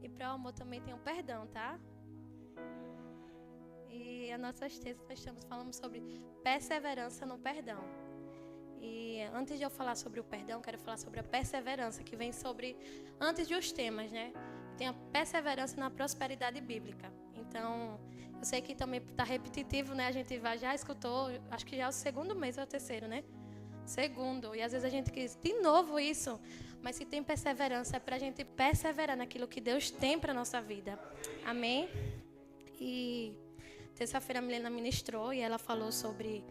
E para o amor também tem o perdão, tá? E as nossas textos nós estamos falando sobre perseverança no perdão. E antes de eu falar sobre o perdão, quero falar sobre a perseverança, que vem sobre, antes de os temas, né? Tem a perseverança na prosperidade bíblica. Então, eu sei que também está repetitivo, né? A gente já escutou, acho que já é o segundo mês ou o terceiro, né? Segundo. E às vezes a gente quis de novo isso. Mas se tem perseverança, é para a gente perseverar naquilo que Deus tem para a nossa vida. Amém? E terça-feira a Milena ministrou e ela falou sobre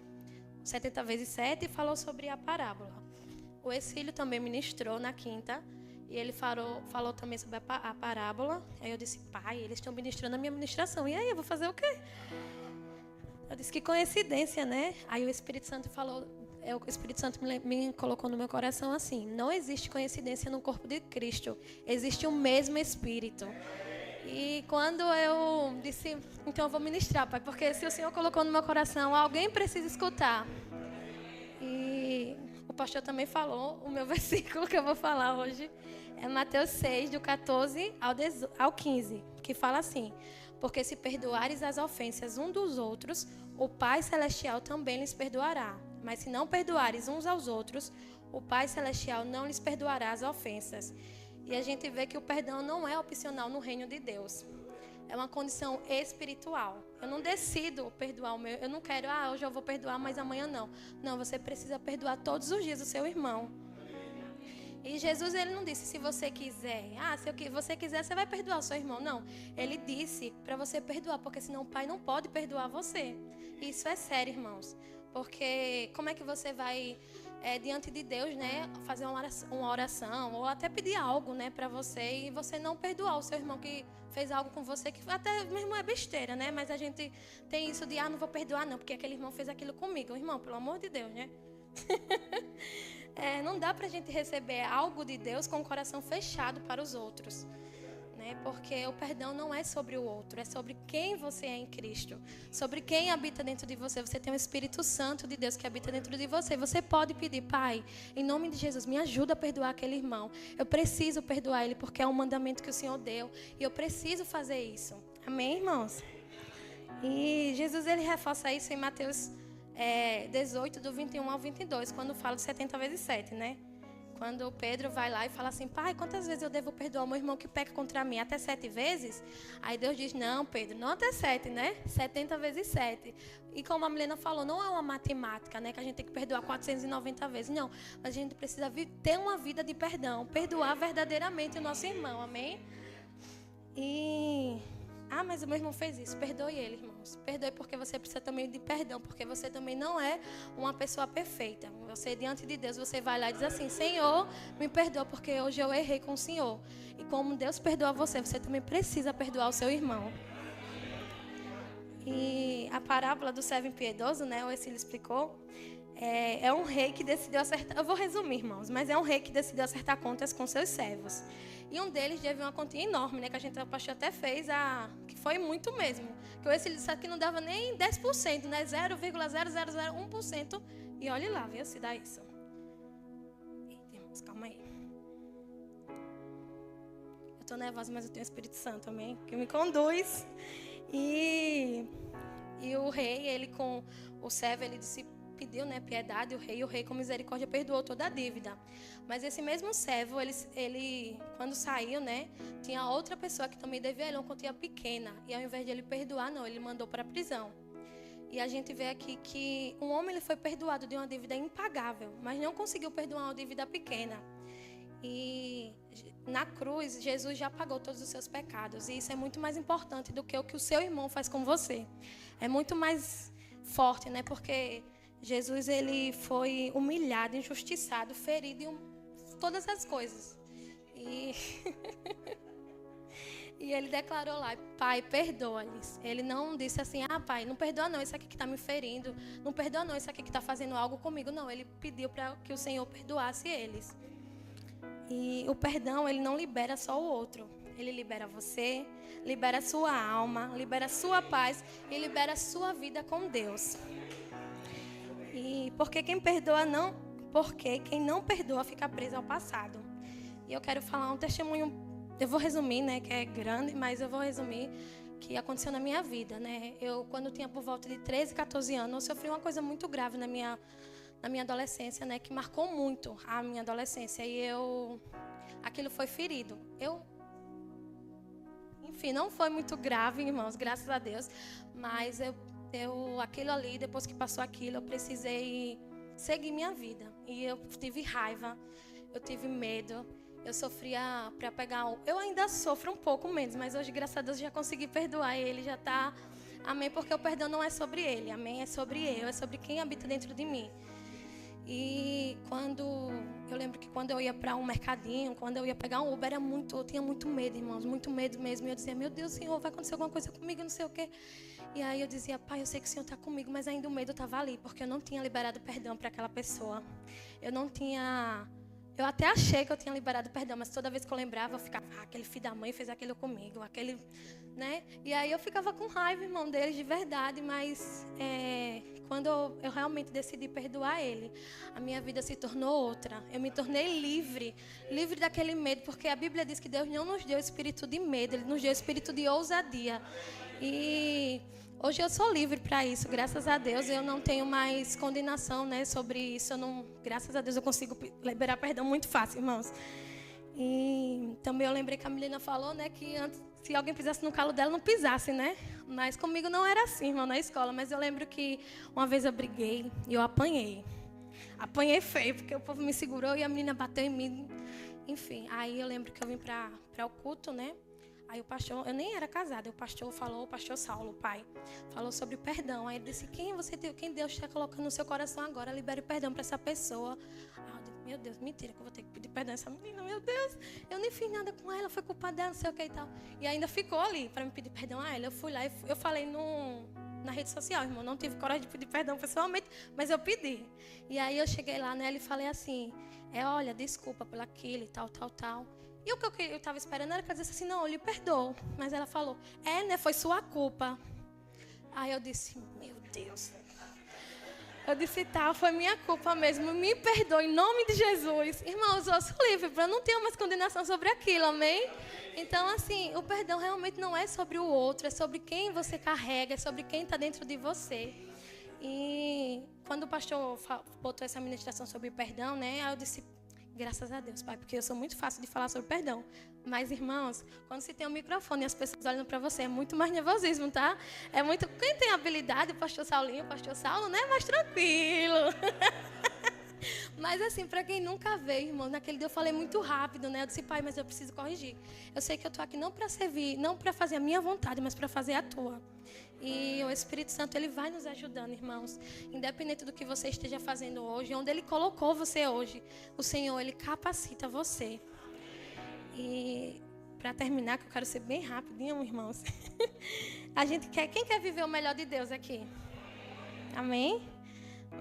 70 vezes 7 e falou sobre a parábola. O Exílio também ministrou na quinta e ele falou também sobre a parábola. Aí eu disse, pai, eles estão ministrando a minha ministração. E aí, eu vou fazer o quê? Eu disse, que coincidência, né? Aí o Espírito Santo falou, o Espírito Santo me colocou no meu coração assim, não existe coincidência no corpo de Cristo, existe o mesmo Espírito. E quando eu disse, então eu vou ministrar, pai, porque se o Senhor colocou no meu coração, alguém precisa escutar. E o pastor também falou, o meu versículo que eu vou falar hoje é Mateus 6, do 14 ao 15, que fala assim, porque se perdoares as ofensas uns dos outros, o Pai Celestial também lhes perdoará. Mas se não perdoares uns aos outros, o Pai Celestial não lhes perdoará as ofensas. E a gente vê que o perdão não é opcional no reino de Deus. É uma condição espiritual. Eu não decido perdoar o meu. Eu não quero, hoje eu vou perdoar, mas amanhã não. Não, você precisa perdoar todos os dias o seu irmão. E Jesus, ele não disse, se você quiser. Se você quiser, você vai perdoar o seu irmão. Não, ele disse para você perdoar, porque senão o pai não pode perdoar você. E isso é sério, irmãos. Porque como é que você vai... diante de Deus, né, fazer uma oração ou até pedir algo, né, para você e você não perdoar o seu irmão que fez algo com você que até mesmo é besteira, né, mas a gente tem isso de não vou perdoar não, porque aquele irmão fez aquilo comigo. Irmão, pelo amor de Deus, né? Não dá pra gente receber algo de Deus com o coração fechado para os outros. Porque o perdão não é sobre o outro, é sobre quem você é em Cristo, sobre quem habita dentro de você. Você tem o Espírito Santo de Deus que habita dentro de você. Você pode pedir, pai, em nome de Jesus, me ajuda a perdoar aquele irmão. Eu preciso perdoar ele porque é um mandamento que o Senhor deu e eu preciso fazer isso. Amém, irmãos? E Jesus, ele reforça isso em Mateus 18, do 21 ao 22, quando fala de 70 vezes 7, né? Quando Pedro vai lá e fala assim, pai, quantas vezes eu devo perdoar o meu irmão que peca contra mim? Até 7 vezes? Aí Deus diz, não, Pedro, não até 7, né? 70 vezes 7. E como a Milena falou, não é uma matemática, né? Que a gente tem que perdoar 490 vezes. Não, mas a gente precisa ter uma vida de perdão. Perdoar verdadeiramente o nosso irmão, amém? Mas o meu irmão fez isso. Perdoe ele, irmãos. Perdoe porque você precisa também de perdão. Porque você também não é uma pessoa perfeita. Você, diante de Deus, você vai lá e diz assim, Senhor, me perdoa porque hoje eu errei com o Senhor. E como Deus perdoa você, você também precisa perdoar o seu irmão. E a parábola do servo impiedoso, né? O Exílio explicou. É um rei que decidiu acertar... Eu vou resumir, irmãos. Mas é um rei que decidiu acertar contas com seus servos. E um deles teve uma quantia enorme, né? Que o pastor até fez, que foi muito mesmo. Que o Exílio disse que não dava nem 10%, né? 0,0001%. E olhe lá, viu? Se dá isso. Eita, irmãos, calma aí. Eu tô nervosa, mas eu tenho o Espírito Santo, amém? Que me conduz. E o rei, ele com o servo, ele pediu, né, piedade, o rei com misericórdia perdoou toda a dívida. Mas esse mesmo servo, ele quando saiu, né, tinha outra pessoa que também devia ele uma quantia pequena. E ao invés de ele perdoar, não, ele mandou para a prisão. E a gente vê aqui que um homem ele foi perdoado de uma dívida impagável, mas não conseguiu perdoar uma dívida pequena. E na cruz, Jesus já pagou todos os seus pecados. E isso é muito mais importante do que o seu irmão faz com você. É muito mais forte, né? Porque Jesus, ele foi humilhado, injustiçado, ferido em todas as coisas. E ele declarou lá, pai, perdoa-lhes. Ele não disse assim, pai, não perdoa não, isso aqui que está me ferindo. Não perdoa não, isso aqui que está fazendo algo comigo. Não, ele pediu para que o Senhor perdoasse eles. E o perdão, ele não libera só o outro. Ele libera você, libera a sua alma, libera a sua paz e libera a sua vida com Deus. Porque quem não perdoa fica preso ao passado. E eu quero falar um testemunho eu vou resumir, né, que é grande, mas eu vou resumir que aconteceu na minha vida, né? Eu, quando tinha por volta de 13, 14 anos, eu sofri uma coisa muito grave na minha adolescência, né, que marcou muito a minha adolescência. E aquilo foi ferido. Enfim, não foi muito grave, irmãos, graças a Deus. Mas aquilo ali, depois que passou aquilo, eu precisei seguir minha vida. E eu tive raiva, eu tive medo. Eu sofria para pegar... Eu ainda sofro um pouco menos, mas hoje, graças a Deus, já consegui perdoar ele, já está... Amém, porque o perdão não é sobre ele, amém? É sobre eu, é sobre quem habita dentro de mim. E eu lembro que quando eu ia para um mercadinho, quando eu ia pegar um Uber, eu tinha muito medo, irmãos, muito medo mesmo. E eu dizia, meu Deus, Senhor, vai acontecer alguma coisa comigo, não sei o quê. E aí eu dizia, Pai, eu sei que o Senhor está comigo, mas ainda o medo estava ali, porque eu não tinha liberado perdão para aquela pessoa. Eu até achei que eu tinha liberado perdão, mas toda vez que eu lembrava, eu ficava, aquele filho da mãe fez aquilo comigo, né? E aí eu ficava com raiva, irmão, deles de verdade, mas quando eu realmente decidi perdoar ele, a minha vida se tornou outra. Eu me tornei livre daquele medo, porque a Bíblia diz que Deus não nos deu espírito de medo, Ele nos deu espírito de ousadia. E hoje eu sou livre para isso, graças a Deus. Eu não tenho mais condenação, né, sobre isso. Graças a Deus eu consigo liberar perdão muito fácil, irmãos. E também eu lembrei que a menina falou, né, que antes, se alguém pisasse no calo dela, não pisasse, né? Mas comigo não era assim, irmão, na escola. Mas eu lembro que uma vez eu briguei e eu apanhei. Apanhei feio, porque o povo me segurou e a menina bateu em mim. Enfim, aí eu lembro que eu vim para o culto, né? Aí o pastor, eu nem era casada, o pastor Saulo, o pai, falou sobre o perdão. Aí ele disse, quem Deus está colocando no seu coração agora, libere perdão para essa pessoa. Aí eu disse, meu Deus, mentira que eu vou ter que pedir perdão a essa menina, meu Deus, eu nem fiz nada com ela, foi culpa dela, não sei o que e tal. E ainda ficou ali para me pedir perdão a ela. Eu fui lá e eu falei na rede social, irmão, não tive coragem de pedir perdão pessoalmente, mas eu pedi. E aí eu cheguei lá nela e falei assim, olha, desculpa por aquilo e tal. E o que eu estava esperando era que ela dissesse assim, não, eu lhe perdoo. Mas ela falou, né, foi sua culpa. Aí eu disse, meu Deus. Eu disse, tá, foi minha culpa mesmo. Me perdoe em nome de Jesus. Irmãos, eu sou livre, eu não tenho mais condenação sobre aquilo, amém? Então, assim, o perdão realmente não é sobre o outro, é sobre quem você carrega, é sobre quem está dentro de você. E quando o pastor botou essa ministração sobre perdão, né, aí eu disse, graças a Deus, Pai, porque eu sou muito fácil de falar sobre perdão. Mas, irmãos, quando se tem um microfone e as pessoas olham para você, é muito mais nervosismo, tá? É muito... Quem tem habilidade, o pastor Saulinho, o pastor Saulo, né? Mais tranquilo. Mas, assim, para quem nunca vê, irmão, naquele dia eu falei muito rápido, né? Eu disse, Pai, mas eu preciso corrigir. Eu sei que eu estou aqui não para servir, não para fazer a minha vontade, mas para fazer a tua. E o Espírito Santo, Ele vai nos ajudando, irmãos. Independente do que você esteja fazendo hoje, onde Ele colocou você hoje, o Senhor, Ele capacita você. E para terminar, que eu quero ser bem rapidinho, irmãos. Quem quer viver o melhor de Deus aqui? Amém?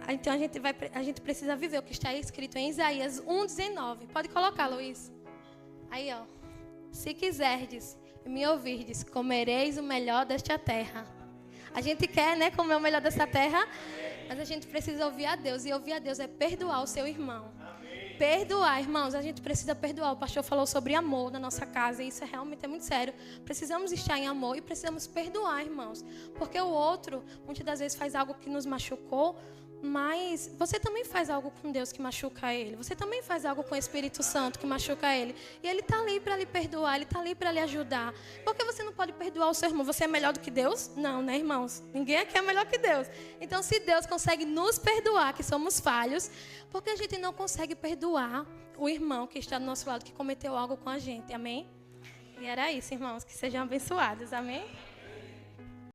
Então a gente precisa viver o que está escrito em Isaías 1:19. Pode colocar, Luiz. Aí, ó. Se quiserdes e me ouvirdes, comereis o melhor desta terra. A gente quer, né, comer o melhor dessa terra, mas a gente precisa ouvir a Deus. E ouvir a Deus é perdoar o seu irmão. Amém. Perdoar, irmãos, a gente precisa perdoar. O pastor falou sobre amor na nossa casa, e isso realmente é muito sério. Precisamos estar em amor e precisamos perdoar, irmãos. Porque o outro, muitas das vezes, faz algo que nos machucou, mas você também faz algo com Deus que machuca ele. Você também faz algo com o Espírito Santo que machuca ele. E Ele está ali para lhe perdoar, Ele está ali para lhe ajudar. Por que você não pode perdoar o seu irmão? Você é melhor do que Deus? Não, né, irmãos? Ninguém aqui é melhor que Deus. Então, se Deus consegue nos perdoar, que somos falhos, por que a gente não consegue perdoar o irmão que está do nosso lado, que cometeu algo com a gente? Amém? E era isso, irmãos. Que sejam abençoados. Amém?